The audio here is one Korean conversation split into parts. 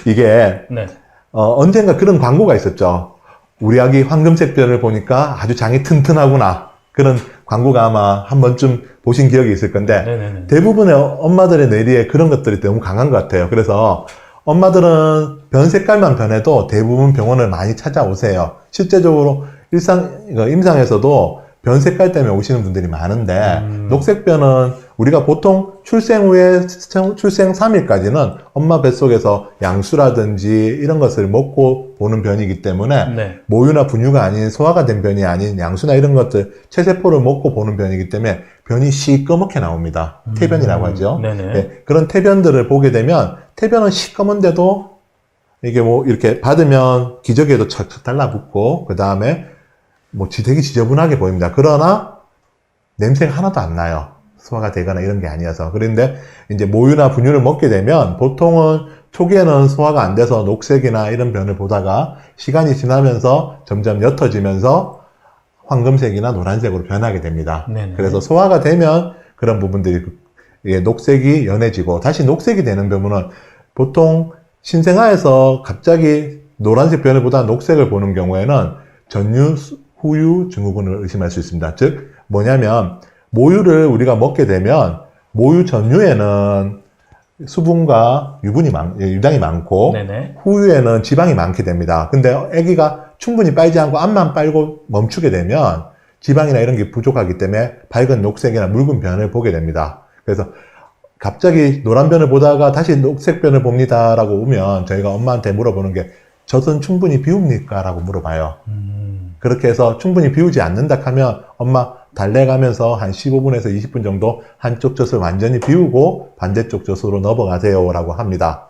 이게 네. 언젠가 그런 광고가 있었죠. 우리 아기 황금색 변을 보니까 아주 장이 튼튼하구나. 그런 광고가 아마 한 번쯤 보신 기억이 있을 건데 네네네. 대부분의 엄마들의 뇌리에 그런 것들이 너무 강한 것 같아요. 그래서 엄마들은 변 색깔만 변해도 대부분 병원을 많이 찾아오세요. 실제적으로 임상에서도 변 색깔 때문에 오시는 분들이 많은데 녹색변은 우리가 보통 출생 후에 출생 3일까지는 엄마 뱃속에서 양수라든지 이런 것을 먹고 보는 변이기 때문에 네. 모유나 분유가 아닌 소화가 된 변이 아닌 양수나 이런 것들 체세포를 먹고 보는 변이기 때문에 변이 시꺼멓게 나옵니다. 태변이라고 하죠. 네네. 네, 그런 태변들을 보게 되면 태변은 시꺼먼데도 이게 뭐 이렇게 받으면 기저귀에도 착착 달라붙고 그 다음에 뭐 되게 지저분하게 보입니다. 그러나 냄새가 하나도 안 나요. 소화가 되거나 이런 게 아니어서. 그런데 이제 모유나 분유를 먹게 되면 보통은 초기에는 소화가 안 돼서 녹색이나 이런 변을 보다가 시간이 지나면서 점점 옅어지면서 황금색이나 노란색으로 변하게 됩니다. 네네. 그래서 소화가 되면 그런 부분들이 녹색이 연해지고 다시 녹색이 되는 경우는 보통 신생아에서 갑자기 노란색 변을 보다 녹색을 보는 경우에는 전유 후유 증후군을 의심할 수 있습니다. 즉 뭐냐면 모유를 우리가 먹게 되면 모유 전유에는 수분과 유당이 많고 네네. 후유에는 지방이 많게 됩니다. 근데 아기가 충분히 빨지 않고 암만 빨고 멈추게 되면 지방이나 이런 게 부족하기 때문에 밝은 녹색이나 묽은 변을 보게 됩니다. 그래서 갑자기 노란 변을 보다가 다시 녹색 변을 봅니다 라고 오면 저희가 엄마한테 물어보는 게 젖은 충분히 비웁니까? 라고 물어봐요. 그렇게 해서 충분히 비우지 않는다 하면 엄마 달래가면서 한 15분에서 20분 정도 한쪽 젖을 완전히 비우고 반대쪽 젖으로 넘어가세요 라고 합니다.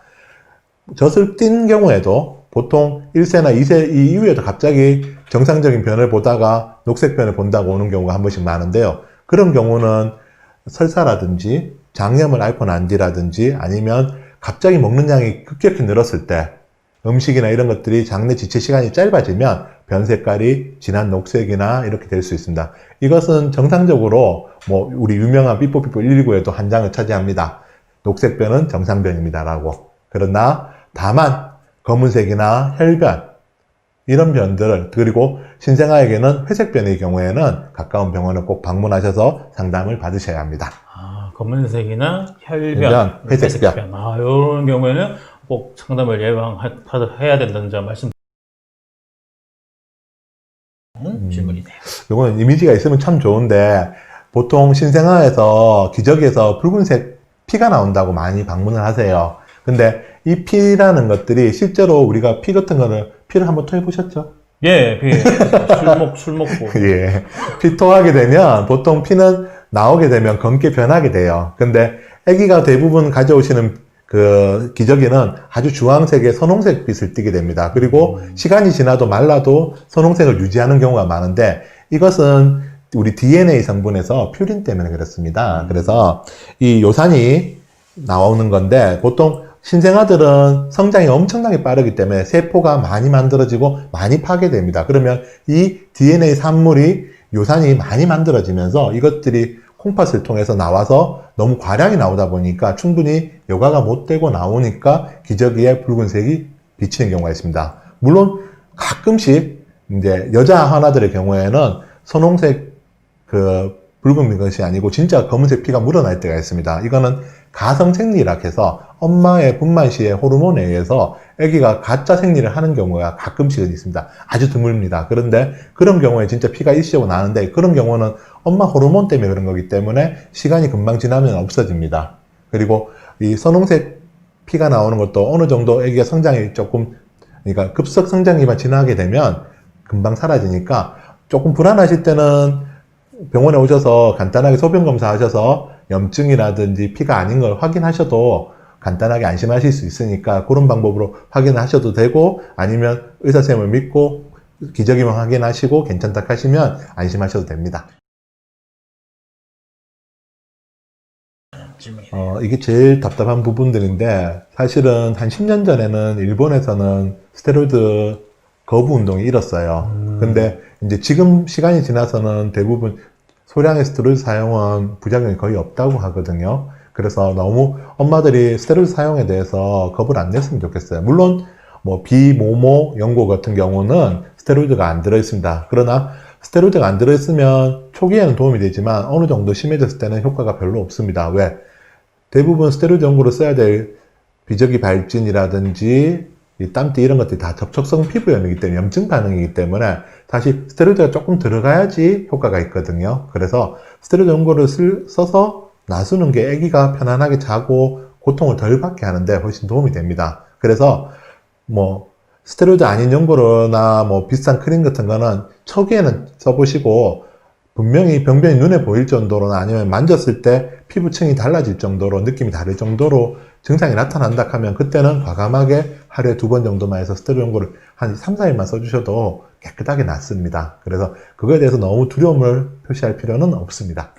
젖을 띈 경우에도 보통 1세나 2세 이후에도 갑자기 정상적인 변을 보다가 녹색 변을 본다고 오는 경우가 한 번씩 많은데요. 그런 경우는 설사라든지 장염을 앓고 난 뒤라든지 아니면 갑자기 먹는 양이 급격히 늘었을 때 음식이나 이런 것들이 장내 지체 시간이 짧아지면 변 색깔이 진한 녹색이나 이렇게 될 수 있습니다. 이것은 정상적으로 뭐 우리 유명한 삐뽀삐뽀 119에도 한 장을 차지합니다. 녹색 변은 정상변입니다 라고. 그러나 다만 검은색이나 혈변 이런 변들 그리고 신생아에게는 회색변의 경우에는 가까운 병원을 꼭 방문하셔서 상담을 받으셔야 합니다. 아, 검은색이나 혈변, 회색변. 이런 경우에는 꼭 상담을 예방해야 된다는 점 말씀. 질문이네요. 이건 이미지가 있으면 참 좋은데 보통 신생아에서 기저귀에서 붉은색 피가 나온다고 많이 방문을 하세요. 근데 이 피라는 것들이 실제로 우리가 피 같은 거를 피를 한번 토해 보셨죠? 예, 술 먹고. 예. 피 토하게 되면 보통 피는 나오게 되면 검게 변하게 돼요. 근데 아기가 대부분 가져오시는 그 기저귀는 아주 주황색의 선홍색 빛을 띠게 됩니다. 그리고 시간이 지나도 말라도 선홍색을 유지하는 경우가 많은데 이것은 우리 DNA 성분에서 퓨린 때문에 그렇습니다. 그래서 이 요산이 나오는 건데 보통 신생아들은 성장이 엄청나게 빠르기 때문에 세포가 많이 만들어지고 많이 파괴됩니다. 그러면 이 DNA 산물이 요산이 많이 만들어지면서 이것들이 콩팥을 통해서 나와서 너무 과량이 나오다 보니까 충분히 여과가 못 되고 나오니까 기저귀에 붉은색이 비치는 경우가 있습니다. 물론 가끔씩 이제 여자 하나들의 경우에는 선홍색 그 붉은 것이 아니고 진짜 검은색 피가 묻어날 때가 있습니다. 이거는 가성생리라 해서 엄마의 분만시의 호르몬에 의해서 아기가 가짜 생리를 하는 경우가 가끔씩은 있습니다. 아주 드뭅니다. 그런데 그런 경우에 진짜 피가 일시적으로 나는데 그런 경우는 엄마 호르몬 때문에 그런 거기 때문에 시간이 금방 지나면 없어집니다. 그리고 이 선홍색 피가 나오는 것도 어느 정도 아기가 성장이 조금 그러니까 급속 성장기만 지나게 되면 금방 사라지니까 조금 불안하실 때는 병원에 오셔서 간단하게 소변 검사하셔서 염증이라든지 피가 아닌 걸 확인하셔도 간단하게 안심하실 수 있으니까 그런 방법으로 확인하셔도 되고 아니면 의사쌤을 믿고 기저귀만 확인하시고 괜찮다 하시면 안심하셔도 됩니다. 이게 제일 답답한 부분들인데 사실은 한 10년 전에는 일본에서는 스테로이드 거부 운동이 일었어요. 근데 이제 지금 시간이 지나서는 대부분 소량의 스테로이드 사용은 부작용이 거의 없다고 하거든요. 그래서 너무 엄마들이 스테로이드 사용에 대해서 겁을 안 냈으면 좋겠어요. 물론 뭐 비모모 연고 같은 경우는 스테로이드가 안 들어있습니다. 그러나 스테로이드가 안 들어있으면 초기에는 도움이 되지만 어느 정도 심해졌을 때는 효과가 별로 없습니다. 왜? 대부분 스테로이드 연고로 써야 될 비저기 발진이라든지 이 땀띠 이런 것들이 다 접촉성 피부염이기 때문에 염증 반응이기 때문에 사실 스테로이드가 조금 들어가야지 효과가 있거든요. 그래서 스테로이드 연고를 써서 놔두는 게 아기가 편안하게 자고 고통을 덜 받게 하는데 훨씬 도움이 됩니다. 그래서 뭐 스테로이드 아닌 연고나 뭐 비싼 크림 같은 거는 초기에는 써보시고 분명히 병변이 눈에 보일 정도로나 아니면 만졌을 때 피부층이 달라질 정도로 느낌이 다를 정도로 증상이 나타난다 하면 그때는 과감하게 하루에 2번 정도만 해서 스테로이드 연고를 한 3, 4일만 써주셔도 깨끗하게 낫습니다. 그래서 그거에 대해서 너무 두려움을 표시할 필요는 없습니다.